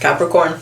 Capricorn,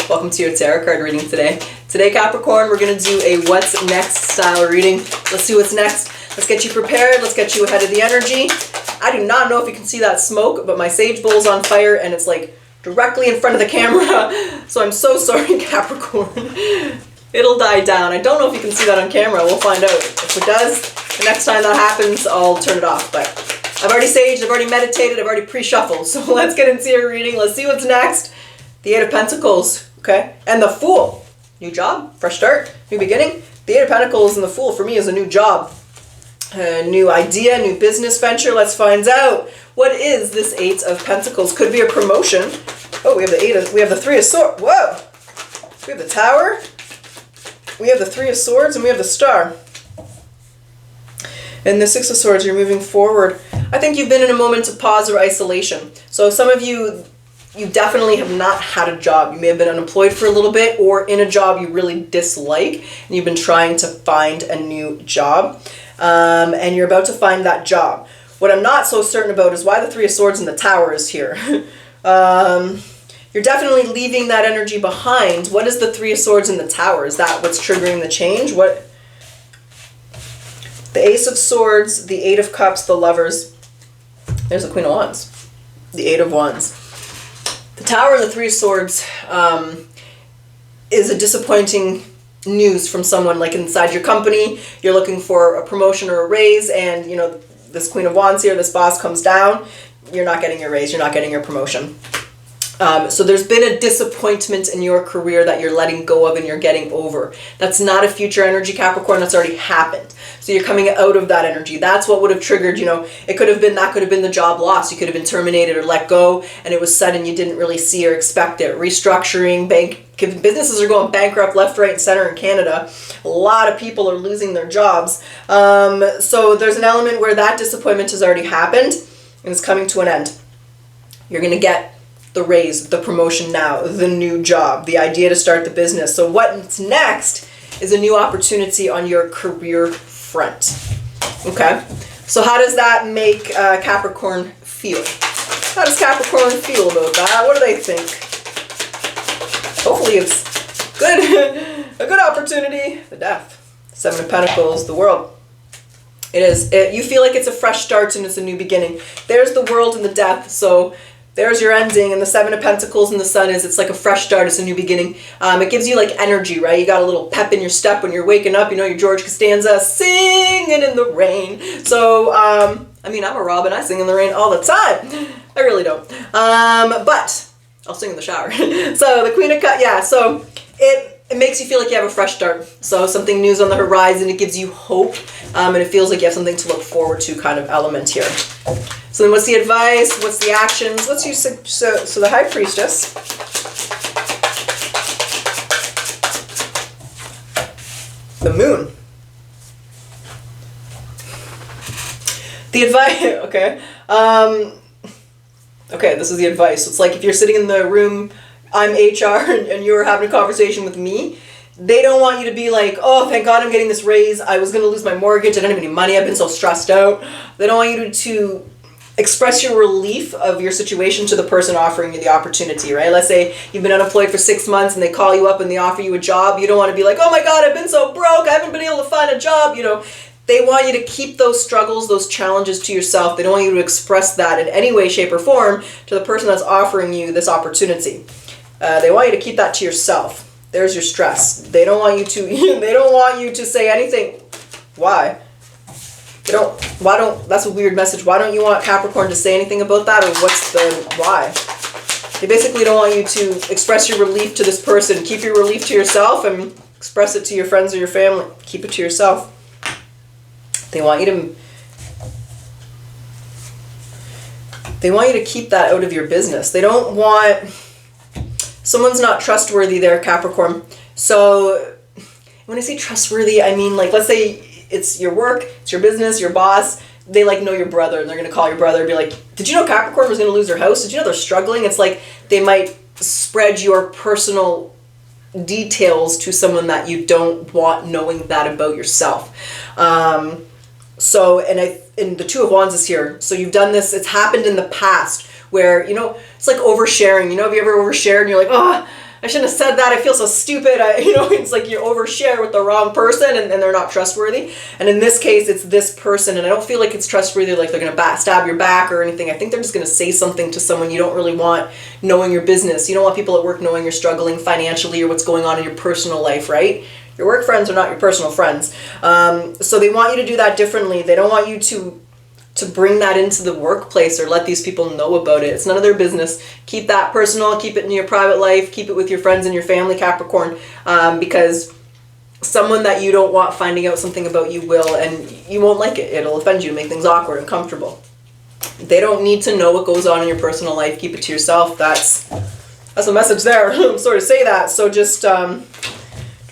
welcome to your tarot card reading today. Today, Capricorn, we're going to do a what's next style reading. Let's see what's next. Let's get you prepared. Let's get you ahead of the energy. I do not know if you can see that smoke, but my sage bowl's on fire and it's like directly in front of the camera. So I'm so sorry, Capricorn. It'll die down. I don't know if you can see that on camera. We'll find out. If it does, the next time that happens, I'll turn it off. But I've already saged, I've already meditated, I've already pre-shuffled. So let's get into your reading. Let's see what's next. The Eight of Pentacles, okay? And the Fool. New job, fresh start, new beginning. The Eight of Pentacles and the Fool for me is a new job. A new idea, new business venture. Let's find out. What is this Eight of Pentacles? Could be a promotion. Oh, we have the Three of Swords. Whoa! We have the Tower. We have the Three of Swords and we have the Star. And the Six of Swords, you're moving forward. I think you've been in a moment of pause or isolation. So some of you definitely have not had a job. You may have been unemployed for a little bit or in a job you really dislike and you've been trying to find a new job. And you're about to find that job. What I'm not so certain about is why the Three of Swords and the Tower is here. You're definitely leaving that energy behind. What is the Three of Swords and the Tower? Is that what's triggering the change? What? The Ace of Swords, the Eight of Cups, the Lovers. There's the Queen of Wands. The Eight of Wands. The Tower and the Three of Swords is a disappointing news from someone like inside your company. You're looking for a promotion or a raise and, you know, this Queen of Wands here, this boss comes down. You're not getting your raise. You're not getting your promotion. So there's been a disappointment in your career that you're letting go of and you're getting over. That's not a future energy, Capricorn. That's already happened. So you're coming out of that energy. That's what would have triggered, you know, that could have been the job loss. You could have been terminated or let go and it was sudden. You didn't really see or expect it. Restructuring, businesses are going bankrupt left, right, and center in Canada. A lot of people are losing their jobs. So there's an element where that disappointment has already happened and it's coming to an end. You're going to get the raise, the promotion now, the new job, the idea to start the business. So what's next is a new opportunity on your career front. Okay? So how does that make Capricorn feel? How does Capricorn feel about that? What do they think? Hopefully it's good. A good opportunity. The Death. Seven of Pentacles, the World. It is. You feel like it's a fresh start and it's a new beginning. There's the World and the Death. So there's your ending, and the Seven of Pentacles and the Sun it's like a fresh start, it's a new beginning. It gives you like energy, right? You got a little pep in your step when you're waking up, you know, your George Costanza, singing in the rain. So, I mean, I'm a Robin, I sing in the rain all the time. I really don't. But I'll sing in the shower. So the Queen of Cups, yeah, so it makes you feel like you have a fresh start. So something new's on the horizon, it gives you hope, and it feels like you have something to look forward to kind of element here. So then what's the advice? What's the actions? Let's use, so the High Priestess. The Moon. The advice, okay. Okay, this is the advice. So it's like if you're sitting in the room, I'm HR, and you're having a conversation with me, they don't want you to be like, oh, thank God I'm getting this raise. I was going to lose my mortgage. I don't have any money. I've been so stressed out. They don't want you to express your relief of your situation to the person offering you the opportunity, right? Let's say you've been unemployed for 6 months and they call you up and they offer you a job. You don't want to be like, oh my God, I've been so broke. I haven't been able to find a job. You know, they want you to keep those struggles, those challenges to yourself. They don't want you to express that in any way, shape, or form to the person that's offering you this opportunity. They want you to keep that to yourself. There's your stress. They don't want you to, they don't want you to say anything. Why? That's a weird message. Why don't you want Capricorn to say anything about that, or what's the why? They basically don't want you to express your relief to this person. Keep your relief to yourself and express it to your friends or your family. Keep it to yourself. They want you to keep that out of your business. They don't want, someone's not trustworthy there, Capricorn. So when I say trustworthy, I mean, like, let's say it's your work, it's your business, your boss, they like know your brother and they're going to call your brother and be like, did you know Capricorn was going to lose their house? Did you know they're struggling? It's like they might spread your personal details to someone that you don't want knowing that about yourself. So, and the Two of Wands is here. So you've done this, it's happened in the past where, it's like oversharing. Have you ever overshared and you're like, oh, I shouldn't have said that. I feel so stupid. It's like you overshare with the wrong person and they're not trustworthy. And in this case, it's this person. And I don't feel like it's trustworthy, like they're going to stab your back or anything. I think they're just going to say something to someone you don't really want knowing your business. You don't want people at work knowing you're struggling financially or what's going on in your personal life, right? Your work friends are not your personal friends. So they want you to do that differently. They don't want you to bring that into the workplace or let these people know about it. It's none of their business. Keep that personal, keep it in your private life, keep it with your friends and your family, Capricorn, because someone that you don't want finding out something about you will, and you won't like it. It'll offend you, make things awkward and uncomfortable. They don't need to know what goes on in your personal life. Keep it to yourself. That's a message there. I'm sorry to say that. So just don't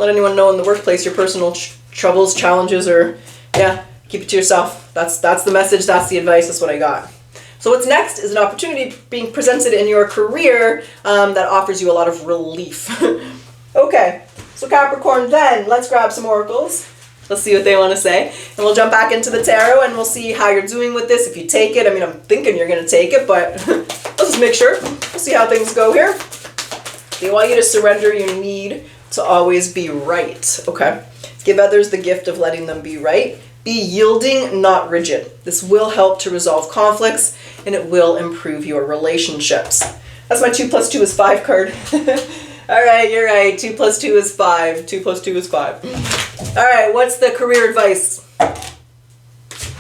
let anyone know in the workplace your personal troubles, challenges, or keep it to yourself. That's the message, that's the advice, that's what I got. So what's next is an opportunity being presented in your career that offers you a lot of relief. Okay, so Capricorn, then let's grab some oracles. Let's see what they want to say. And we'll jump back into the tarot and we'll see how you're doing with this. If you take it, I'm thinking you're going to take it, but let's just make sure. We'll see how things go here. They want you to surrender your need to always be right, okay? Give others the gift of letting them be right. Be yielding, not rigid. This will help to resolve conflicts and it will improve your relationships. That's my 2 + 2 is 5 card. All right, you're right. 2 + 2 is 5. 2 + 2 is 5. All right, what's the career advice?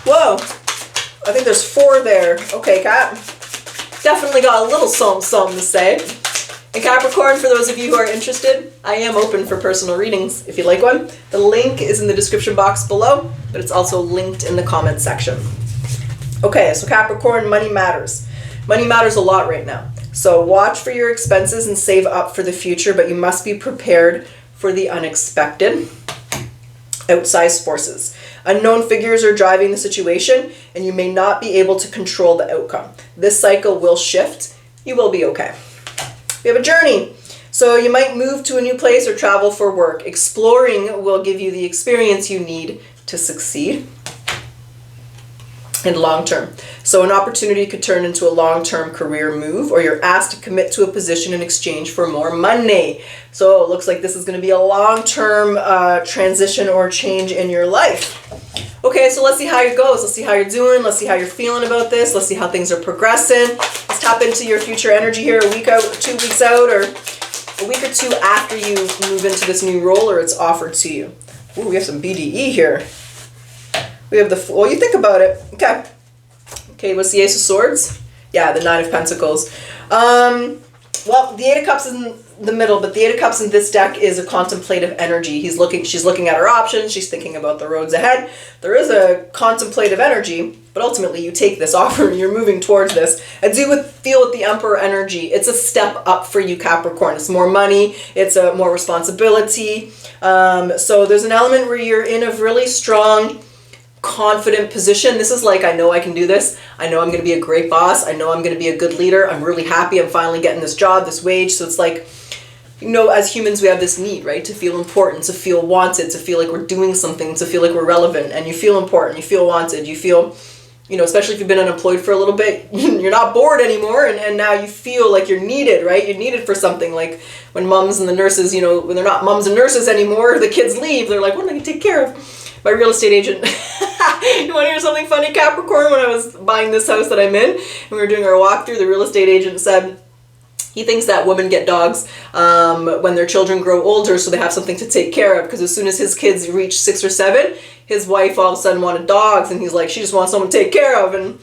Whoa, I think there's 4 there. Okay, Cap. Definitely got a little something to say. And Capricorn, for those of you who are interested, I am open for personal readings if you'd like one. The link is in the description box below, but it's also linked in the comment section. Okay, so Capricorn, money matters. Money matters a lot right now. So watch for your expenses and save up for the future, but you must be prepared for the unexpected. Outsized forces. Unknown figures are driving the situation, and you may not be able to control the outcome. This cycle will shift. You will be okay. We have a journey. So you might move to a new place or travel for work. Exploring will give you the experience you need to succeed. And long term. So an opportunity could turn into a long-term career move, or you're asked to commit to a position in exchange for more money. So it looks like this is going to be a long-term transition or change in your life. Okay, so let's see how it goes. Let's see how you're doing. Let's see how you're feeling about this. Let's see how things are progressing. Let's tap into your future energy here a week out, 2 weeks out, or a week or 2 after you move into this new role or it's offered to you. Ooh, we have some BDE here. We have the, well, you think about it. Okay. Okay, what's the Ace of Swords? Yeah, the 9 of Pentacles. Well, the 8 of Cups is in the middle, but the 8 of Cups in this deck is a contemplative energy. She's looking at her options. She's thinking about the roads ahead. There is a contemplative energy, but ultimately you take this offer and you're moving towards this. I do feel with the Emperor energy, it's a step up for you, Capricorn. It's more money. It's a more responsibility. So there's an element where you're in a really strong, confident position. This is like, I know I can do this. I know I'm going to be a great boss. I know I'm going to be a good leader. I'm really happy I'm finally getting this job, this wage. So it's like, as humans, we have this need, right? To feel important, to feel wanted, to feel like we're doing something, to feel like we're relevant. And you feel important, you feel wanted, you feel, especially if you've been unemployed for a little bit, you're not bored anymore. And now you feel like you're needed, right? You're needed for something. Like when moms and the nurses, when they're not moms and nurses anymore, the kids leave, they're like, what am I going to take care of? My real estate agent, you want to hear something funny, Capricorn? When I was buying this house that I'm in, and we were doing our walkthrough, the real estate agent said he thinks that women get dogs when their children grow older so they have something to take care of, because as soon as his kids reach 6 or 7, his wife all of a sudden wanted dogs, and he's like, she just wants someone to take care of. And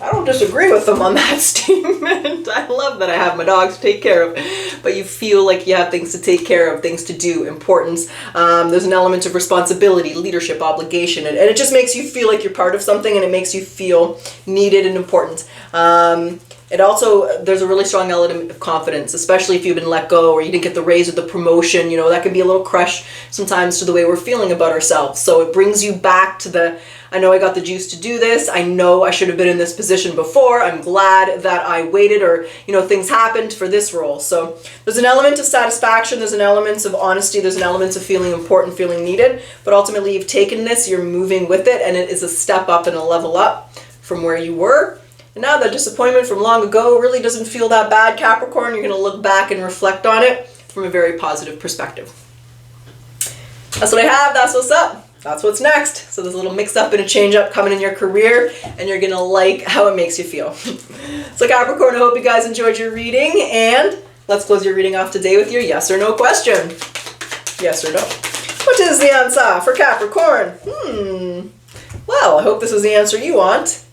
I don't disagree with him on that statement. I love that I have my dogs to take care of. But you feel like you have things to take care of, things to do, importance. There's an element of responsibility, leadership, obligation. And it just makes you feel like you're part of something, and it makes you feel needed and important. It also, there's a really strong element of confidence, especially if you've been let go or you didn't get the raise or the promotion. That can be a little crush sometimes to the way we're feeling about ourselves. So it brings you back to the, I know I got the juice to do this. I know I should have been in this position before. I'm glad that I waited, or, things happened for this role. So there's an element of satisfaction. There's an element of honesty. There's an element of feeling important, feeling needed. But ultimately you've taken this, you're moving with it, and it is a step up and a level up from where you were. And now that disappointment from long ago really doesn't feel that bad, Capricorn. You're going to look back and reflect on it from a very positive perspective. That's what I have. That's what's up. That's what's next. So there's a little mix up and a change up coming in your career, and you're going to like how it makes you feel. So Capricorn, I hope you guys enjoyed your reading, and let's close your reading off today with your yes or no question. Yes or no? What is the answer for Capricorn? Well, I hope this was the answer you want.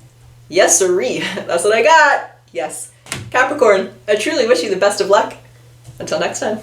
Yes sirree. That's what I got. Yes. Capricorn, I truly wish you the best of luck. Until next time.